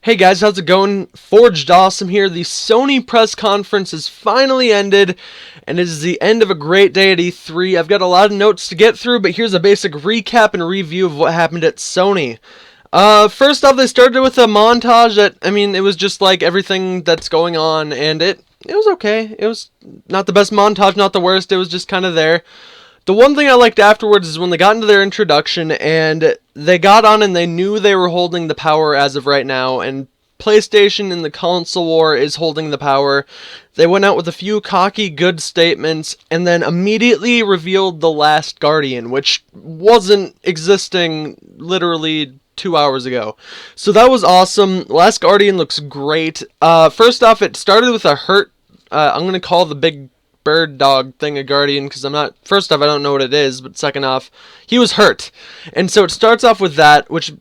Hey guys, how's it going? Forged Awesome here. The Sony press conference has finally ended, and it is the end of a great day at E3. I've got a lot of notes to get through, but here's a basic recap and review of what happened at Sony. First off, they started with a montage it was just like everything that's going on, and it was okay. It was not the best montage, not the worst, it was just kind of there. The one thing I liked afterwards is when they got into their introduction and they got on and they knew they were holding the power as of right now, and PlayStation in the console war is holding the power. They went out with a few cocky, good statements and then immediately revealed The Last Guardian, which wasn't existing literally 2 hours ago. So that was awesome. Last Guardian looks great. First off, it started with a hurt. I'm going to call the big bird dog thing a guardian because first off, I don't know what it is, but second off, he was hurt. And so it starts off with that, which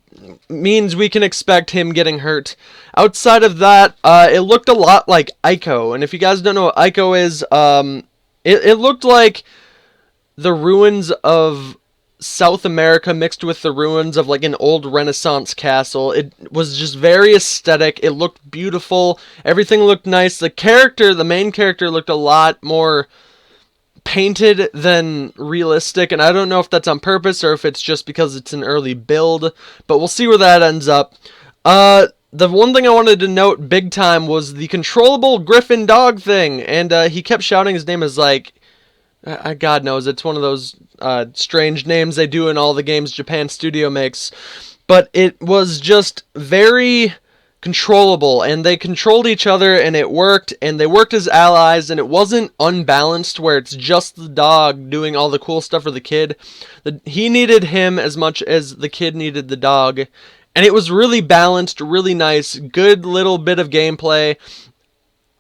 means we can expect him getting hurt. Outside of that, it looked a lot like Ico. And if you guys don't know what Ico is, it looked like the ruins of South America mixed with the ruins of like an old Renaissance castle. It was just very aesthetic. It looked beautiful. Everything looked nice. The main character looked a lot more painted than realistic, and I don't know if that's on purpose or if it's just because it's an early build, but we'll see where that ends up. The one thing I wanted to note big time was the controllable griffin dog thing, and he kept shouting his name as like, God knows, it's one of those strange names they do in all the games Japan Studio makes. But it was just very controllable, and they controlled each other, and it worked, and they worked as allies, and it wasn't unbalanced where it's just the dog doing all the cool stuff for the kid. He needed him as much as the kid needed the dog, and it was really balanced, really nice, good little bit of gameplay.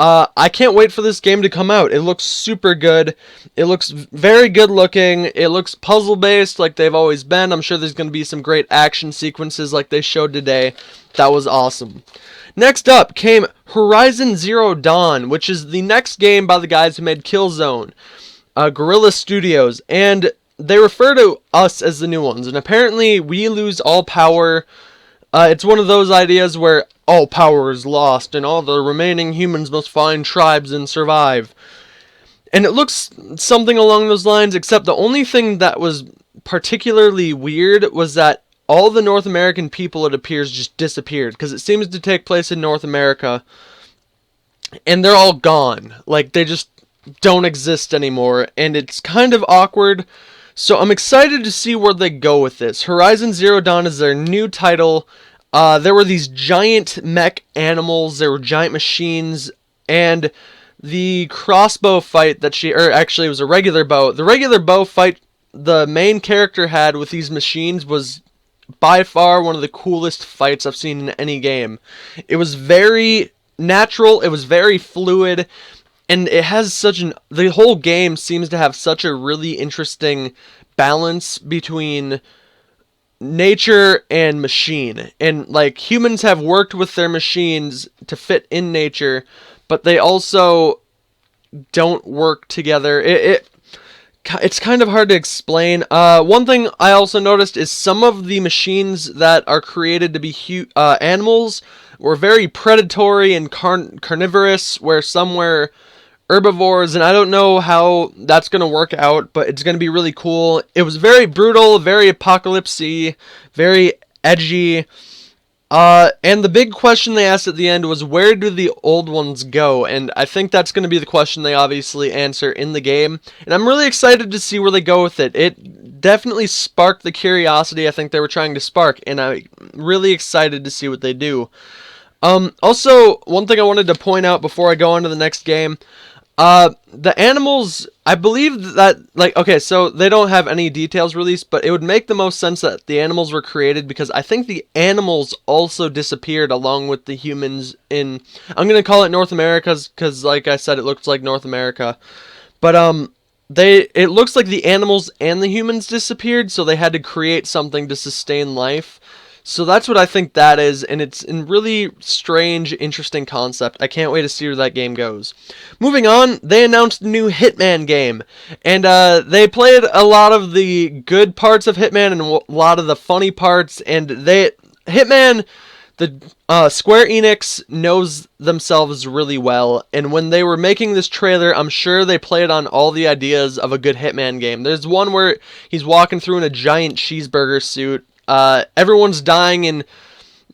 I can't wait for this game to come out. It looks super good. It looks very good looking. It looks puzzle based like they've always been. I'm sure there's going to be some great action sequences like they showed today. That was awesome. Next up came Horizon Zero Dawn, which is the next game by the guys who made Killzone, Guerrilla Studios, and they refer to us as the new ones, and apparently we lose all power. It's one of those ideas where all power is lost and all the remaining humans must find tribes and survive. And it looks something along those lines, except the only thing that was particularly weird was that all the North American people, it appears, just disappeared, because it seems to take place in North America, and they're all gone. Like, they just don't exist anymore, and it's kind of awkward. So I'm excited to see where they go with this. Horizon Zero Dawn is their new title. There were these giant mech animals, there were giant machines, and the crossbow fight actually it was a regular bow. The regular bow fight the main character had with these machines was by far one of the coolest fights I've seen in any game. It was very natural, it was very fluid, and it has the whole game seems to have such a really interesting balance between nature and machine. And like, humans have worked with their machines to fit in nature, but they also don't work together. It's kind of hard to explain. One thing I also noticed is some of the machines that are created to be animals were very predatory and carnivorous, where some were herbivores, and I don't know how that's going to work out, but it's going to be really cool. It was very brutal, very apocalypse-y, very edgy. And the big question they asked at the end was, where do the old ones go? And I think that's going to be the question they obviously answer in the game. And I'm really excited to see where they go with it. It definitely sparked the curiosity I think they were trying to spark, and I'm really excited to see what they do. Also, one thing I wanted to point out before I go on to the next game, the animals, I believe that, okay, so they don't have any details released, but it would make the most sense that the animals were created because I think the animals also disappeared along with the humans I'm going to call it North America because, like I said, it looks like North America. But, it looks like the animals and the humans disappeared, so they had to create something to sustain life. So that's what I think that is, and it's a really strange, interesting concept. I can't wait to see where that game goes. Moving on, they announced a new Hitman game, and they played a lot of the good parts of Hitman and a lot of the funny parts, and Hitman The Square Enix knows themselves really well, and when they were making this trailer, I'm sure they played on all the ideas of a good Hitman game. There's one where he's walking through in a giant cheeseburger suit. Everyone's dying in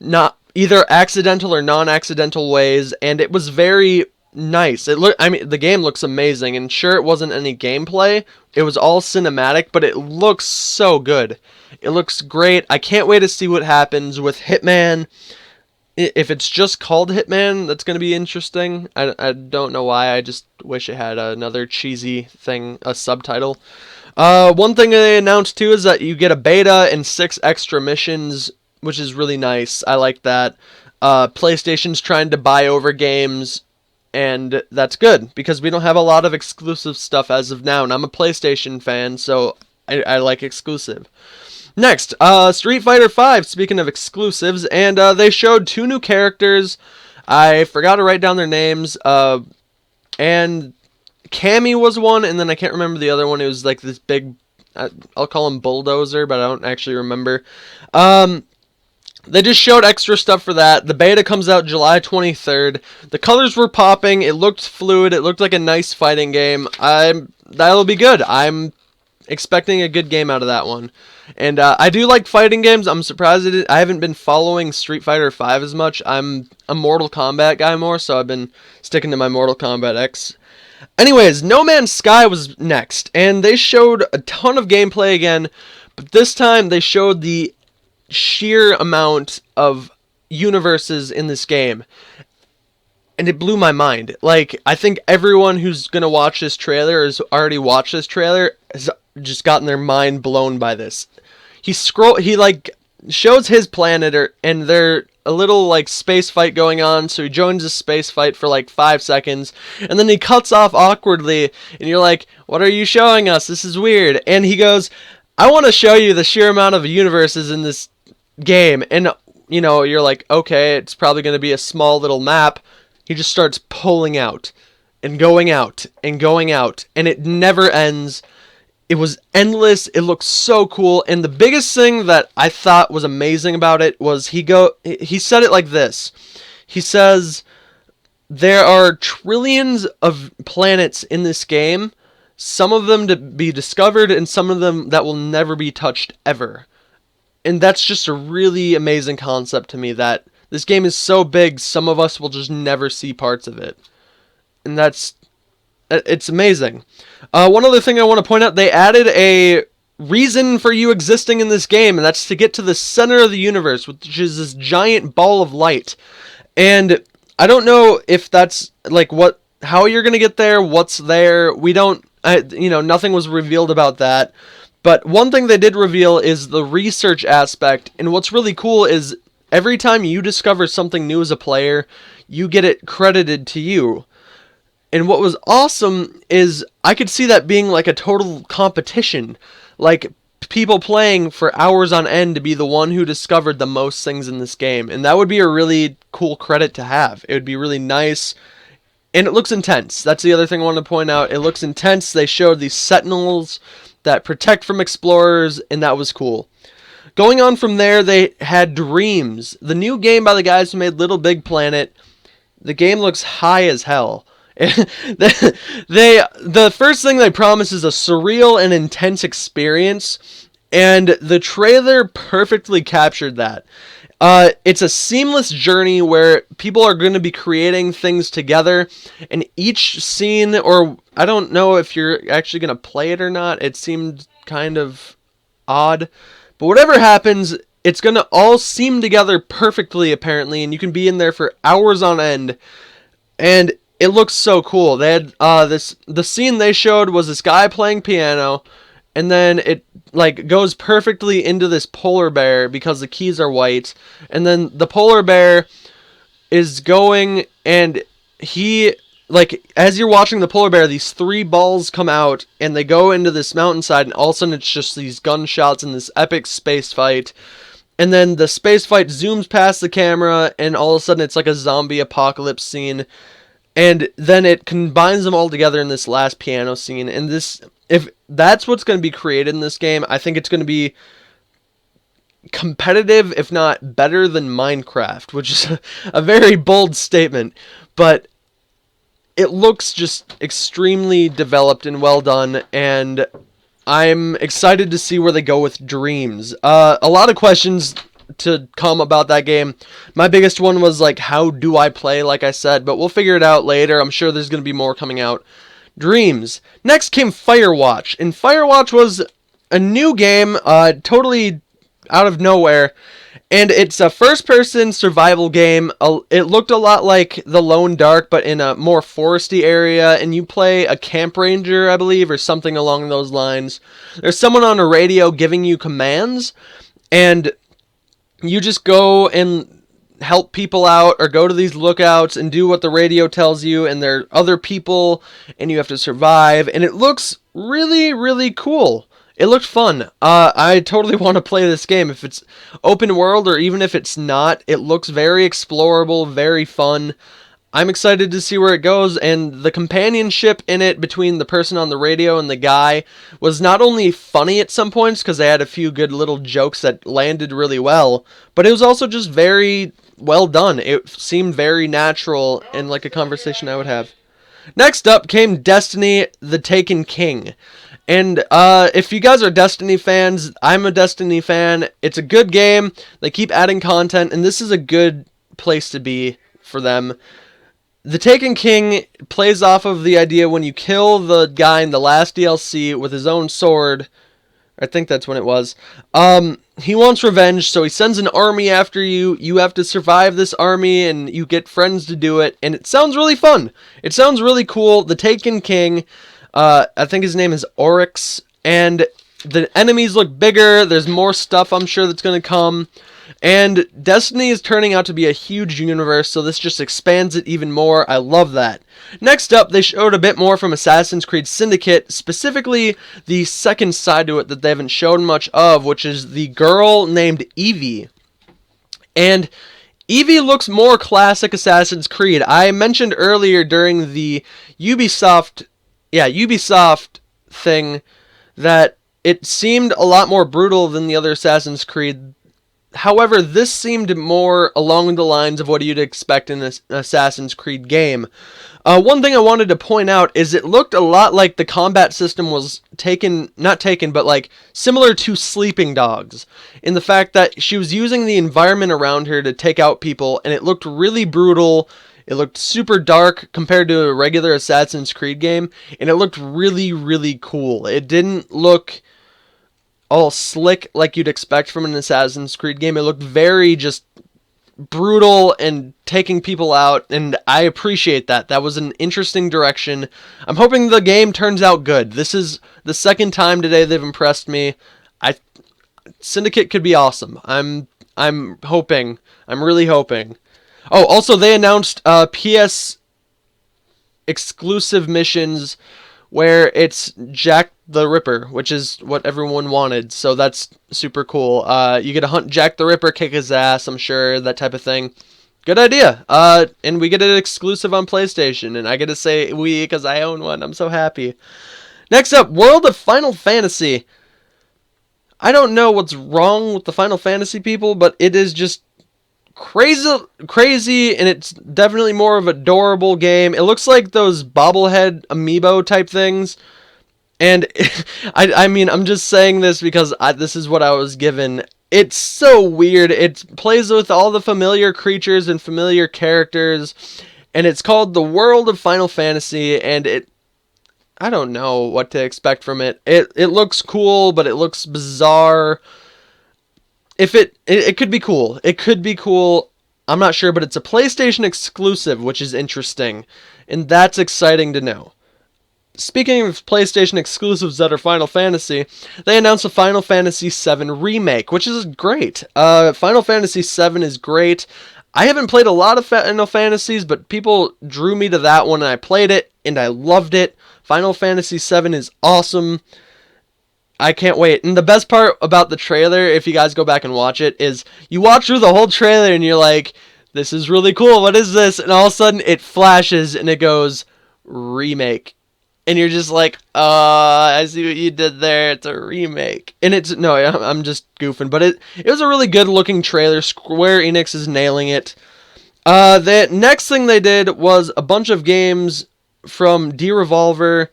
not either accidental or non-accidental ways, and it was very nice. I mean, the game looks amazing, and sure, it wasn't any gameplay. It was all cinematic, but it looks so good. It looks great. I can't wait to see what happens with Hitman. If it's just called Hitman, that's going to be interesting. I don't know why. I just wish it had another cheesy thing, a subtitle. One thing they announced too is that you get a beta and 6 extra missions, which is really nice. I like that. PlayStation's trying to buy over games, and that's good because we don't have a lot of exclusive stuff as of now, and I'm a PlayStation fan, so I like exclusive. Next, Street Fighter V, speaking of exclusives, and they showed 2 new characters. I forgot to write down their names, and Cammy was one, and then I can't remember the other one. It was like this big, I'll call him Bulldozer, but I don't actually remember. They just showed extra stuff for that. The beta comes out July 23rd. The colors were popping. It looked fluid. It looked like a nice fighting game. That'll be good. I'm expecting a good game out of that one. And I do like fighting games. I'm surprised I haven't been following Street Fighter V as much. I'm a Mortal Kombat guy more, so I've been sticking to my Mortal Kombat X. Anyways, No Man's Sky was next, and they showed a ton of gameplay again, but this time they showed the sheer amount of universes in this game. And it blew my mind. Like, I think everyone who's gonna watch this trailer has already watched this trailer has just gotten their mind blown by this. He like shows his planet, and they're a little like space fight going on, so he joins a space fight for like 5 seconds, and then he cuts off awkwardly, and you're like, what are you showing us? This is weird. And he goes, I want to show you the sheer amount of universes in this game. And you know, you're like, okay, it's probably going to be a small little map. He just starts pulling out and going out and going out, and it never ends. It was endless. It looked so cool. And the biggest thing that I thought was amazing about it was he said it like this. He says, there are trillions of planets in this game, some of them to be discovered and some of them that will never be touched ever. And that's just a really amazing concept to me, that this game is so big, some of us will just never see parts of it. And it's amazing. One other thing I want to point out, they added a reason for you existing in this game, and that's to get to the center of the universe, which is this giant ball of light. And I don't know if that's like how you're going to get there, what's there. Nothing was revealed about that. But one thing they did reveal is the research aspect, and what's really cool is every time you discover something new as a player, you get it credited to you. And what was awesome is I could see that being like a total competition. Like people playing for hours on end to be the one who discovered the most things in this game. And that would be a really cool credit to have. It would be really nice. And it looks intense. That's the other thing I want to point out. It looks intense. They showed these sentinels that protect from explorers, and that was cool. Going on from there, they had Dreams, the new game by the guys who made Little Big Planet. The game looks high as hell. The first thing they promise is a surreal and intense experience, and the trailer perfectly captured that. It's a seamless journey where people are going to be creating things together, and each scene, or I don't know if you're actually going to play it or not, it seemed kind of odd, but whatever happens, it's going to all seam together perfectly apparently, and you can be in there for hours on end, and it looks so cool. They had the scene they showed was this guy playing piano, and then it like goes perfectly into this polar bear because the keys are white, and then the polar bear is going, and he, like, as you're watching the polar bear, these 3 balls come out and they go into this mountainside, and all of a sudden it's just these gunshots and this epic space fight. And then the space fight zooms past the camera, and all of a sudden it's like a zombie apocalypse scene. And then it combines them all together in this last piano scene. And this, if that's what's going to be created in this game, I think it's going to be competitive, if not better than Minecraft, which is a very bold statement, but it looks just extremely developed and well done, and I'm excited to see where they go with Dreams. A lot of questions to come about that game. My biggest one was like, how do I play, like I said, but we'll figure it out later. I'm sure there's going to be more coming out. Dreams. Next came Firewatch, and Firewatch was a new game, totally out of nowhere, and it's a first-person survival game. It looked a lot like The Lone Dark, but in a more foresty area, and you play a camp ranger, I believe, or something along those lines. There's someone on a radio giving you commands, and you just go and help people out, or go to these lookouts and do what the radio tells you, and there are other people, and you have to survive, and it looks really, really cool. It looked fun. I totally want to play this game. If it's open world or even if it's not, it looks very explorable, very fun. I'm excited to see where it goes, and the companionship in it between the person on the radio and the guy was not only funny at some points, because they had a few good little jokes that landed really well, but it was also just very well done. It seemed very natural and like a conversation I would have. Next up came Destiny: The Taken King. And if you guys are Destiny fans, I'm a Destiny fan. It's a good game. They keep adding content, and this is a good place to be for them. The Taken King plays off of the idea when you kill the guy in the last DLC with his own sword. I think that's when it was. He wants revenge, so he sends an army after you. You have to survive this army, and you get friends to do it. And it sounds really fun. It sounds really cool. The Taken King... I think his name is Oryx, and the enemies look bigger. There's more stuff I'm sure that's going to come, and Destiny is turning out to be a huge universe, so this just expands it even more. I love that. Next up, they showed a bit more from Assassin's Creed Syndicate, specifically the second side to it that they haven't shown much of, which is the girl named Evie. And Evie looks more classic Assassin's Creed. I mentioned earlier during the Ubisoft thing that it seemed a lot more brutal than the other Assassin's Creed. However, this seemed more along the lines of what you'd expect in an Assassin's Creed game. One thing I wanted to point out is it looked a lot like the combat system was like similar to Sleeping Dogs, in the fact that she was using the environment around her to take out people, and it looked really brutal. It looked super dark compared to a regular Assassin's Creed game, and it looked really, really cool. It didn't look all slick like you'd expect from an Assassin's Creed game. It looked very just brutal and taking people out, and I appreciate that. That was an interesting direction. I'm hoping the game turns out good. This is the second time today they've impressed me. Syndicate could be awesome. I'm hoping. I'm really hoping. Oh, also, they announced PS exclusive missions where it's Jack the Ripper, which is what everyone wanted, so that's super cool. You get to hunt Jack the Ripper, kick his ass, I'm sure, that type of thing. Good idea. And we get it exclusive on PlayStation, and I get to say we because I own one. I'm so happy. Next up, World of Final Fantasy. I don't know what's wrong with the Final Fantasy people, but it is just crazy, and it's definitely more of an adorable game. It looks like those bobblehead amiibo type things, and I mean, I'm just saying this because this is what I was given. It's so weird. It plays with all the familiar creatures and familiar characters, and it's called The World of Final Fantasy, and I don't know what to expect from it. It looks cool, but it looks bizarre. It could be cool. It could be cool. I'm not sure, but it's a PlayStation exclusive, which is interesting. And that's exciting to know. Speaking of PlayStation exclusives that are Final Fantasy, they announced a Final Fantasy VII Remake, which is great. Final Fantasy VII is great. I haven't played a lot of Final Fantasies, but people drew me to that one, and I played it, and I loved it. Final Fantasy VII is awesome. I can't wait. And the best part about the trailer, if you guys go back and watch it, is you watch through the whole trailer and you're like, this is really cool, what is this? And all of a sudden it flashes and it goes, remake. And you're just like, I see what you did there. It's a remake. And I'm just goofing, but it was a really good looking trailer. Square Enix is nailing it. The next thing they did was a bunch of games from D-Revolver.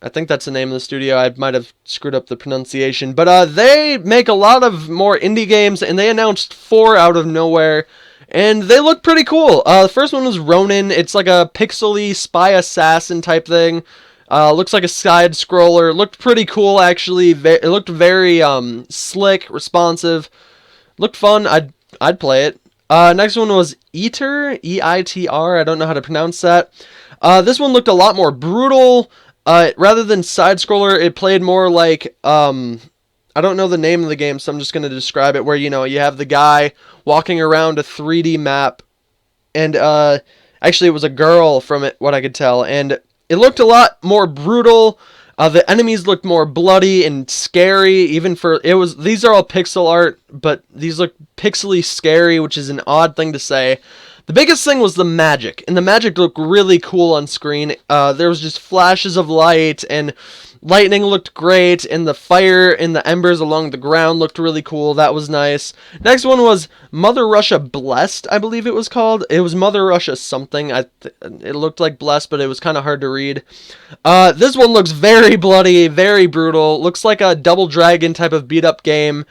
I think that's the name of the studio. I might have screwed up the pronunciation. But they make a lot of more indie games, and they announced 4 out of nowhere. And they look pretty cool. The first one was Ronin. It's like a pixely spy assassin type thing. Looks like a side scroller. Looked pretty cool, actually. It looked very slick, responsive. Looked fun. I'd play it. Next one was Eater, E-I-T-R. I don't know how to pronounce that. This one looked a lot more brutal. Rather than side scroller, it played more like I don't know the name of the game, so I'm just going to describe it. Where you have the guy walking around a 3D map, and actually it was a girl from it, what I could tell, and it looked a lot more brutal. The enemies looked more bloody and scary. These are all pixel art, but these look pixely scary, which is an odd thing to say. The biggest thing was the magic, and the magic looked really cool on screen. There was just flashes of light, and lightning looked great, and the fire and the embers along the ground looked really cool. That was nice. Next one was Mother Russia Blessed, I believe it was called. It was Mother Russia something. It looked like Blessed, but it was kind of hard to read. This one looks very bloody, very brutal. Looks like a Double Dragon type of beat-up game.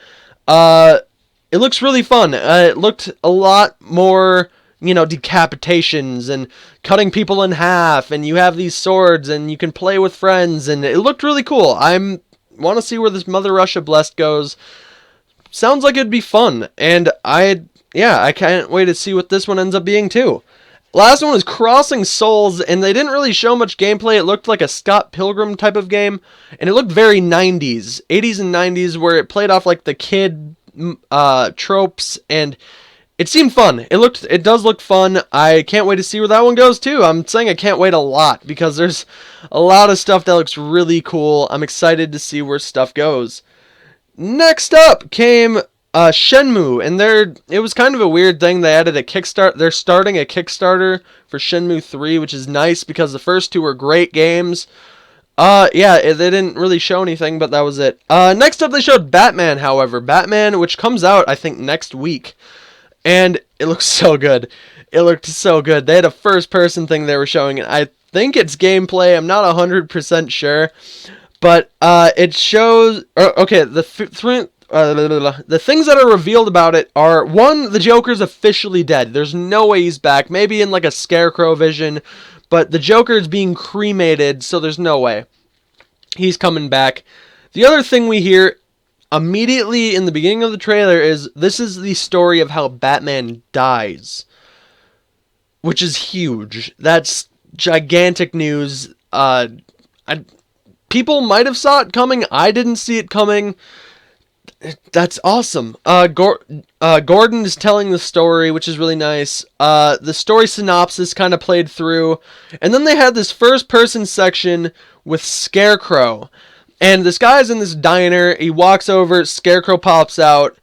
It looks really fun. It looked a lot more decapitations and cutting people in half, and you have these swords, and you can play with friends, and it looked really cool. I want to see where this Mother Russia Blessed goes. Sounds like it'd be fun, and I can't wait to see what this one ends up being too. Last one was Crossing Souls, and they didn't really show much gameplay. It looked like a Scott Pilgrim type of game, and it looked very 80s and 90s, where it played off like the kid tropes, and it seemed fun. It does look fun. I can't wait to see where that one goes too. I'm saying I can't wait a lot because there's a lot of stuff that looks really cool. I'm excited to see where stuff goes. Next up came Shenmue, and it was kind of a weird thing. They added a Kickstarter. They're starting a Kickstarter for Shenmue 3, which is nice because the first 2 were great games. They didn't really show anything, but that was it. Next up they showed Batman, however. Batman, which comes out, I think, next week. And it looks so good. It looked so good. They had a first-person thing they were showing, and I think it's gameplay. I'm not 100% sure. But it shows... Okay, the things that are revealed about it are, 1, the Joker's officially dead. There's no way he's back. Maybe in like a Scarecrow vision, but the Joker's being cremated, so there's no way he's coming back. The other thing we hear immediately in the beginning of the trailer is this is the story of how Batman dies, which is huge. That's gigantic news. People might have saw it coming. I didn't see it coming. That's awesome. Gordon is telling the story, which is really nice. The story synopsis kind of played through, and then they had this first-person section with Scarecrow. And this guy's in this diner, he walks over, Scarecrow pops out,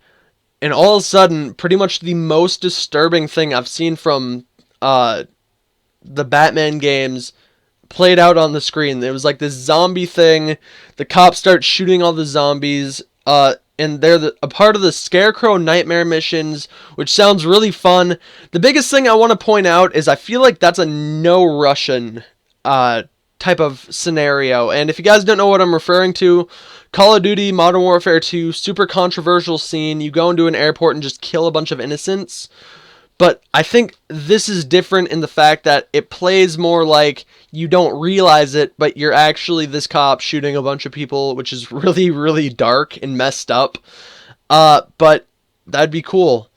and all of a sudden, pretty much the most disturbing thing I've seen from the Batman games played out on the screen. It was like this zombie thing, the cops start shooting all the zombies, and they're a part of the Scarecrow Nightmare missions, which sounds really fun. The biggest thing I want to point out is I feel like that's a no Russian type of scenario. And if you guys don't know what I'm referring to, Call of Duty Modern Warfare 2, super controversial scene. You go into an airport and just kill a bunch of innocents. But I think this is different in the fact that it plays more like you don't realize it, but you're actually this cop shooting a bunch of people, which is really, really dark and messed up. But that'd be cool.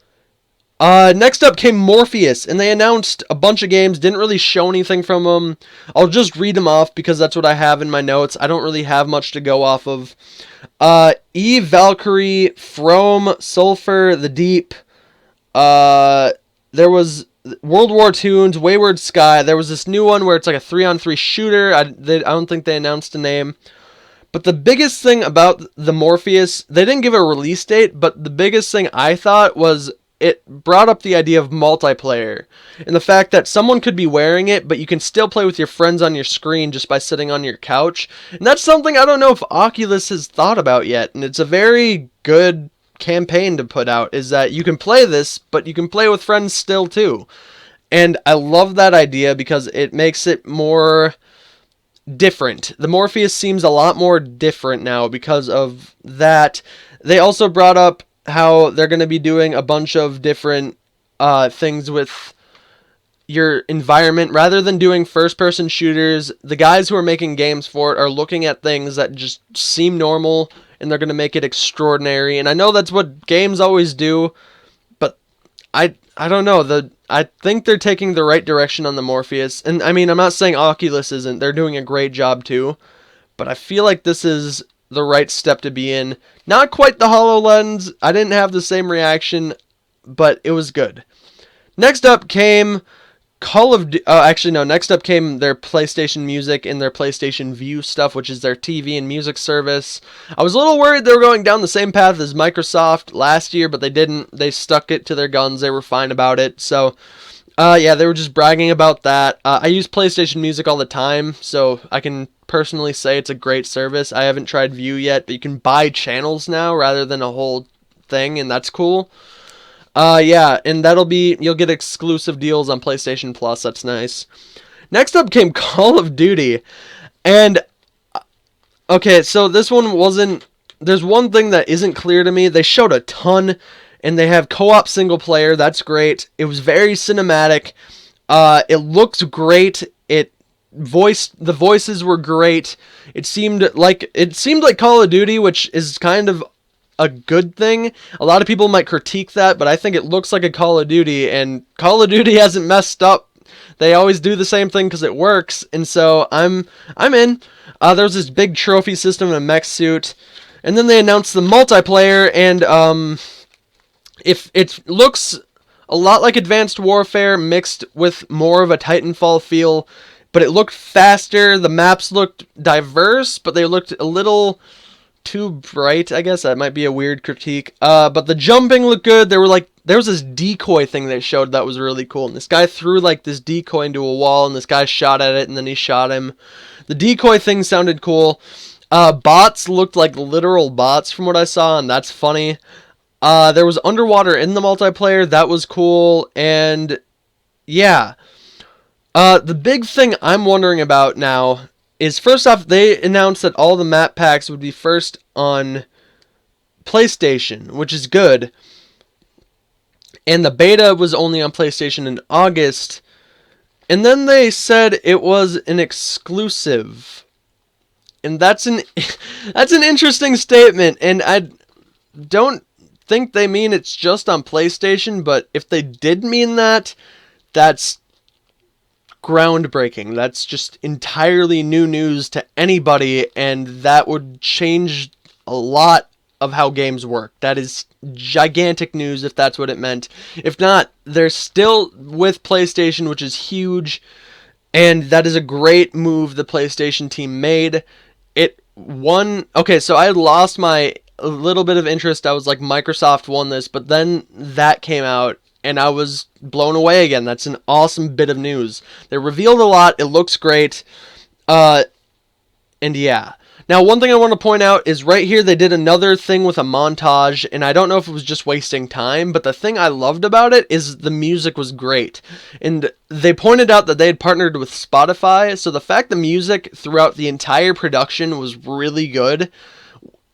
Next up came Morpheus, and they announced a bunch of games, didn't really show anything from them. I'll just read them off because that's what I have in my notes. I don't really have much to go off of. Eve, Valkyrie, Frome, Sulfur, The Deep. There was World War II's Wayward Sky. There was this new one where it's like a 3-on-3 shooter. I don't think they announced a name. But the biggest thing about the Morpheus, they didn't give a release date, but the biggest thing I thought was it brought up the idea of multiplayer and the fact that someone could be wearing it, but you can still play with your friends on your screen just by sitting on your couch. And that's something I don't know if Oculus has thought about yet, and it's a very good campaign to put out, is that you can play this, but you can play with friends still too. And I love that idea because it makes it more different. The Morpheus seems a lot more different now because of that. They also brought up how they're going to be doing a bunch of different things with your environment. Rather than doing first-person shooters, the guys who are making games for it are looking at things that just seem normal, and they're going to make it extraordinary. And I know that's what games always do, but I don't know. I think they're taking the right direction on the Morpheus. And I mean, I'm not saying Oculus isn't. They're doing a great job too. But I feel like this is the right step to be in. Not quite the HoloLens. I didn't have the same reaction, but it was good. Next up came next up came their PlayStation Music and their PlayStation View stuff, which is their TV and music service. I was a little worried they were going down the same path as Microsoft last year, but they didn't. They stuck it to their guns. They were fine about it. So, yeah, they were just bragging about that. I use PlayStation Music all the time, so I can personally say it's a great service. I haven't tried View yet, but you can buy channels now rather than a whole thing, and that's cool. Yeah, and you'll get exclusive deals on PlayStation Plus. That's nice. Next up came Call of Duty. And, okay, so this one there's one thing that isn't clear to me. They showed a ton, and they have co-op single player. That's great. It was very cinematic. It looks great. The voices were great. It seemed like Call of Duty, which is kind of a good thing. A lot of people might critique that, but I think it looks like a Call of Duty, and Call of Duty hasn't messed up. They always do the same thing because it works, and so I'm in. There's this big trophy system in a mech suit, and then they announced the multiplayer, and if it looks a lot like Advanced Warfare mixed with more of a Titanfall feel, but it looked faster. The maps looked diverse, but they looked a little too bright, I guess. That might be a weird critique. But the jumping looked good. There was this decoy thing they showed that was really cool. And this guy threw this decoy into a wall, and this guy shot at it, and then he shot him. The decoy thing sounded cool. Bots looked like literal bots from what I saw, and that's funny. There was underwater in the multiplayer. That was cool. And yeah. The big thing I'm wondering about now is, first off, they announced that all the map packs would be first on PlayStation, which is good. And the beta was only on PlayStation in August. And then they said it was an exclusive. And that's an interesting statement. And I don't think they mean it's just on PlayStation, but if they did mean that, that's groundbreaking. That's just entirely new news to anybody, and that would change a lot of how games work. That is gigantic news if that's what it meant. If not, they're still with PlayStation, which is huge, and that is a great move the PlayStation team made. Okay, so I had lost a little bit of interest. I was like, Microsoft won this, but then that came out, and I was blown away again. That's an awesome bit of news. They revealed a lot. It looks great. And yeah. Now, one thing I want to point out is right here they did another thing with a montage, and I don't know if it was just wasting time, but the thing I loved about it is the music was great. And they pointed out that they had partnered with Spotify, so the fact the music throughout the entire production was really good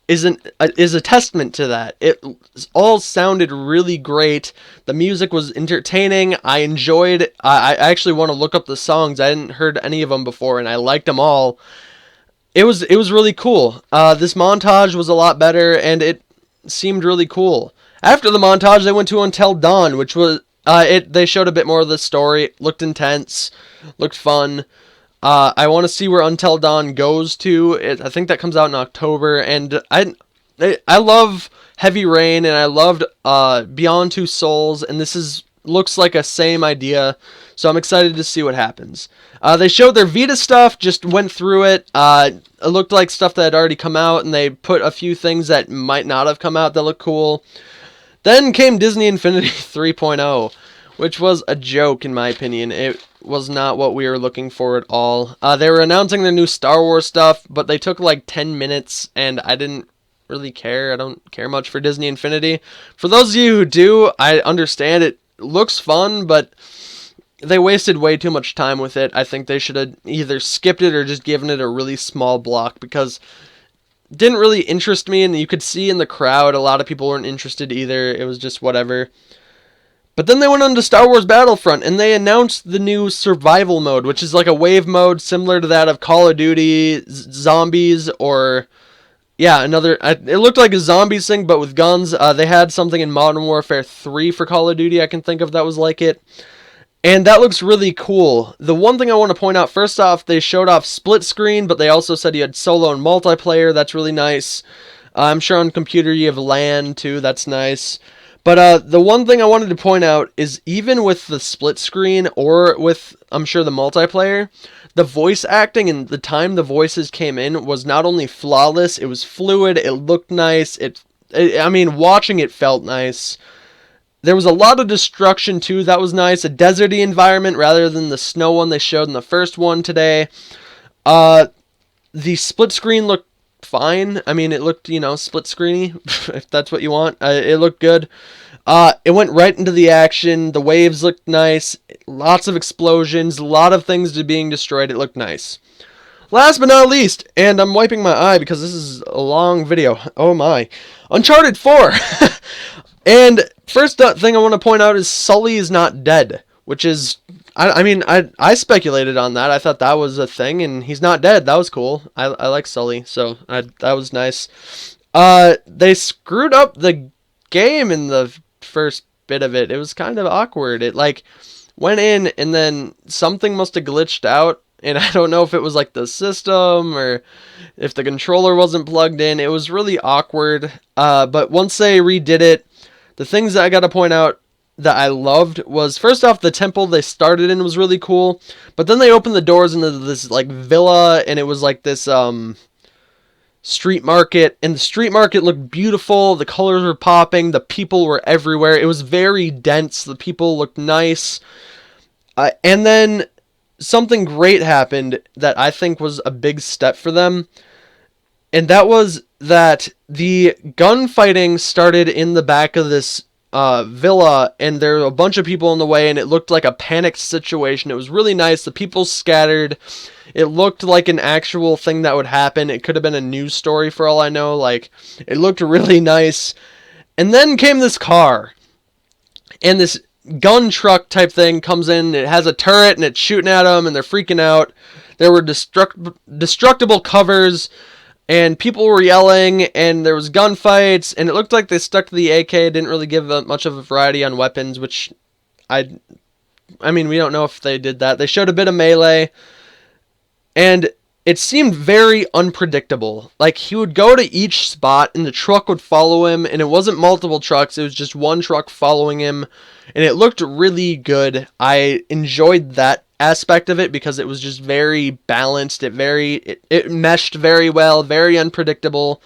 is a testament to that. It all sounded really great. The music was entertaining. I enjoyed it. I actually want to look up the songs. I hadn't heard any of them before, and I liked them all. It was really cool. This montage was a lot better, and it seemed really cool. After the montage, they went to Until Dawn, which was they showed a bit more of the story. It looked intense, looked fun. I want to see where Until Dawn goes to. I think that comes out in October, and I love Heavy Rain, and I loved Beyond Two Souls, and this looks like a same idea, so I'm excited to see what happens. They showed their Vita stuff, just went through it. It looked like stuff that had already come out, and they put a few things that might not have come out that look cool. Then came Disney Infinity 3.0, which was a joke in my opinion. It was not what we were looking for at all. They were announcing their new Star Wars stuff, but they took like 10 minutes, and I didn't really care. I don't care much for Disney Infinity. For those of you who do, I understand it looks fun, but they wasted way too much time with it. I think they should have either skipped it or just given it a really small block, because it didn't really interest me, and you could see in the crowd a lot of people weren't interested either. It was just whatever. But then they went on to Star Wars Battlefront, and they announced the new survival mode, which is like a wave mode similar to that of Call of Duty, Zombies, or yeah, it looked like a zombies thing, but with guns. They had something in Modern Warfare 3 for Call of Duty I can think of that was like it. And that looks really cool. The one thing I want to point out, first off, they showed off split screen, but they also said you had solo and multiplayer. That's really nice. I'm sure on computer you have LAN too. That's nice. But the one thing I wanted to point out is even with the split screen or with, I'm sure, the multiplayer, the voice acting and the time the voices came in was not only flawless, it was fluid, it looked nice, I mean, watching it felt nice. There was a lot of destruction too, that was nice, a deserty environment rather than the snow one they showed in the first one today. The split screen looked fine. I mean, it looked, split screeny, if that's what you want. It looked good. It went right into the action. The waves looked nice. Lots of explosions. A lot of things being destroyed. It looked nice. Last but not least, and I'm wiping my eye because this is a long video. Oh my. Uncharted 4. And first thing I want to point out is Sully is not dead, which is, I speculated on that. I thought that was a thing, and he's not dead. That was cool. I like Sully, so that was nice. They screwed up the game in the first bit of it. It was kind of awkward. It went in, and then something must have glitched out, and I don't know if it was like the system or if the controller wasn't plugged in. It was really awkward. But once they redid it, the things that I got to point out that I loved was, first off, the temple they started in was really cool, but then they opened the doors into this villa, and it was like this street market, and the street market looked beautiful. The colors were popping, the people were everywhere. It was very dense. The people looked nice. And then something great happened that I think was a big step for them, and that was that the gunfighting started in the back of this villa, and there were a bunch of people in the way, and it looked like a panicked situation. It was really nice. The people scattered. It looked like an actual thing that would happen. It could have been a news story for all I know. It looked really nice. And then came this car, and this gun truck type thing comes in. It has a turret, and it's shooting at them, and they're freaking out. There were destructible covers, and people were yelling, and there was gunfights, and it looked like they stuck to the AK. Didn't really give much of a variety on weapons, which I mean, we don't know if they did that. They showed a bit of melee, and it seemed very unpredictable. He would go to each spot, and the truck would follow him, and it wasn't multiple trucks. It was just one truck following him, and it looked really good. I enjoyed that aspect of it because it was just very balanced. It meshed very well, very unpredictable.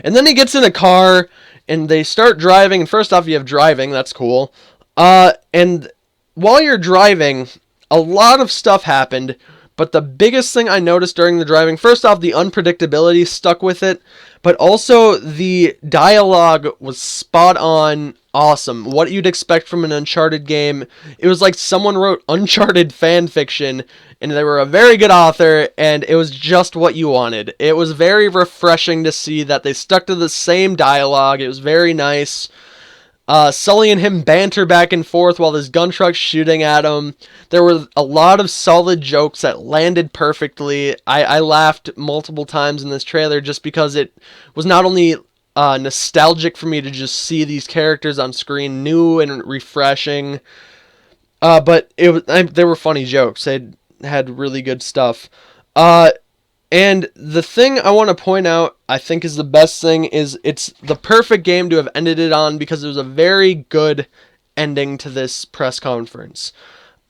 And then he gets in a car, and they start driving. And first off, you have driving. That's cool. And while you're driving, a lot of stuff happened. But the biggest thing I noticed during the driving, first off, the unpredictability stuck with it, but also the dialogue was spot on, awesome. What you'd expect from an Uncharted game. It was like someone wrote Uncharted fan fiction, and they were a very good author, and it was just what you wanted. It was very refreshing to see that they stuck to the same dialogue. It was very nice. Sully and him banter back and forth while this gun truck's shooting at him. There were a lot of solid jokes that landed perfectly. I laughed multiple times in this trailer just because it was not only nostalgic for me to just see these characters on screen, new and refreshing, but there were funny jokes. They had really good stuff. And the thing I want to point out, I think is the best thing, is it's the perfect game to have ended it on because it was a very good ending to this press conference.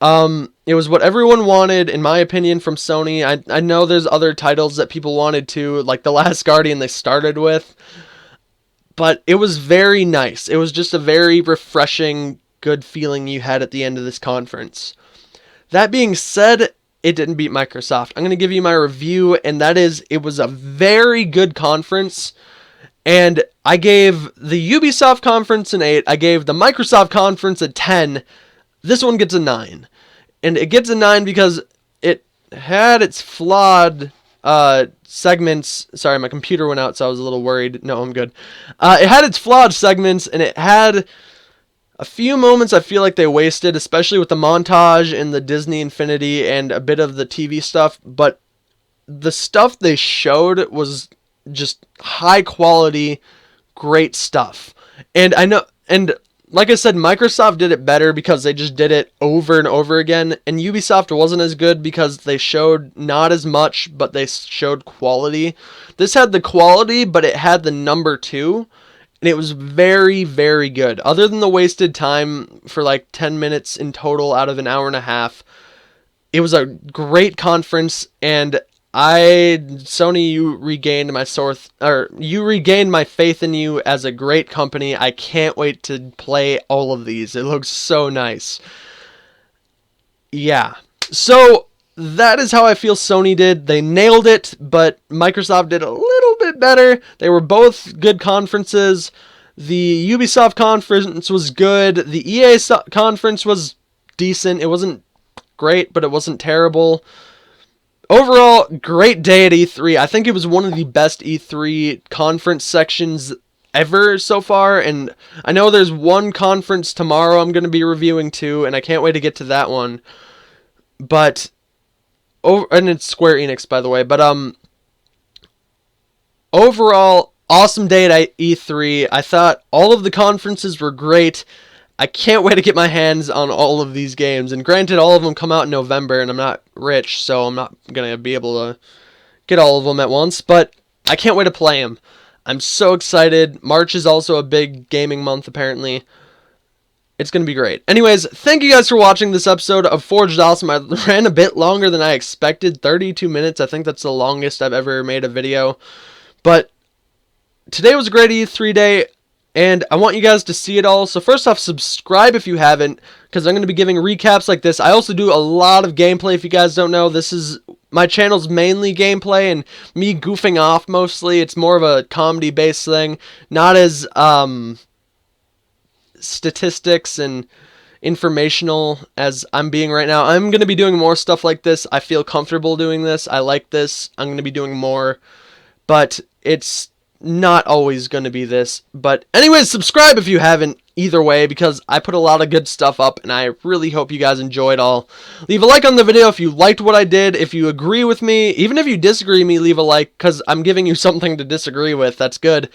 It was what everyone wanted, in my opinion, from Sony. I know there's other titles that people wanted too, like The Last Guardian they started with. but it was very nice. It was just a very refreshing, good feeling you had at the end of this conference. That being said, it didn't beat Microsoft. I'm going to give you my review, and that is, it was a very good conference, and I gave the Ubisoft conference an 8, I gave the Microsoft conference a 10, this one gets a 9. And it gets a 9 because it had its flawed segments. Sorry, my computer went out, so I was a little worried. No, I'm good. It had its flawed segments, and it had a few moments I feel like they wasted, especially with the montage and the Disney Infinity and a bit of the TV stuff. But the stuff they showed was just high quality, great stuff. And I know, and like I said, Microsoft did it better because they just did it over and over again, and Ubisoft wasn't as good because they showed not as much, but they showed quality. This had the quality, but it had the number 2, and it was very, very good. Other than the wasted time for like 10 minutes in total out of an hour and a half, it was a great conference, and Sony, you regained my faith in you as a great company. I can't wait to play all of these. It looks so nice. Yeah. So that is how I feel Sony did. They nailed it, but Microsoft did a little bit better. They were both good conferences. The Ubisoft conference was good. The EA conference was decent. It wasn't great, but it wasn't terrible. Overall, great day at E3. I think it was one of the best E3 conference sections ever so far, and I know there's one conference tomorrow I'm going to be reviewing too, and I can't wait to get to that one. But, and it's Square Enix, by the way, but overall, awesome day at E3. I thought all of the conferences were great. I can't wait to get my hands on all of these games. And granted, all of them come out in November, and I'm not rich, so I'm not going to be able to get all of them at once. But I can't wait to play them. I'm so excited. March is also a big gaming month, apparently. It's going to be great. Anyways, thank you guys for watching this episode of Forged Awesome. I ran a bit longer than I expected. 32 minutes. I think that's the longest I've ever made a video. But today was a great E3 day, and I want you guys to see it all. So first off, subscribe if you haven't, because I'm going to be giving recaps like this. I also do a lot of gameplay. If you guys don't know, this is my channel's mainly gameplay and me goofing off mostly. It's more of a comedy-based thing, not as statistics and informational as I'm being right now. I'm going to be doing more stuff like this. I feel comfortable doing this. I like this. I'm going to be doing more, but it's not always going to be this. But anyways, subscribe if you haven't either way, because I put a lot of good stuff up, and I really hope you guys enjoyed all. Leave a like on the video if you liked what I did. If you agree with me, even if you disagree with me, leave a like, because I'm giving you something to disagree with. That's good.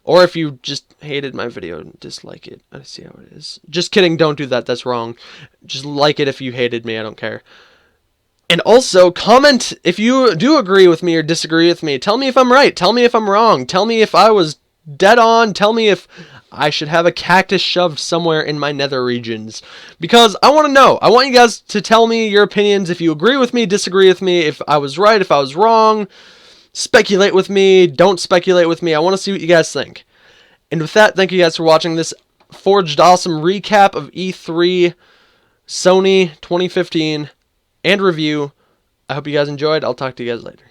Or if you just hated my video, dislike it. I see how it is. Just kidding, don't do that. That's wrong. Just like it if you hated me. I don't care. And also, comment if you do agree with me or disagree with me. Tell me if I'm right. Tell me if I'm wrong. Tell me if I was dead on. Tell me if I should have a cactus shoved somewhere in my nether regions. Because I want to know. I want you guys to tell me your opinions. If you agree with me, disagree with me. If I was right, if I was wrong. Speculate with me. Don't speculate with me. I want to see what you guys think. And with that, thank you guys for watching this Forged Awesome recap of E3 Sony 2015 and review. I hope you guys enjoyed. I'll talk to you guys later.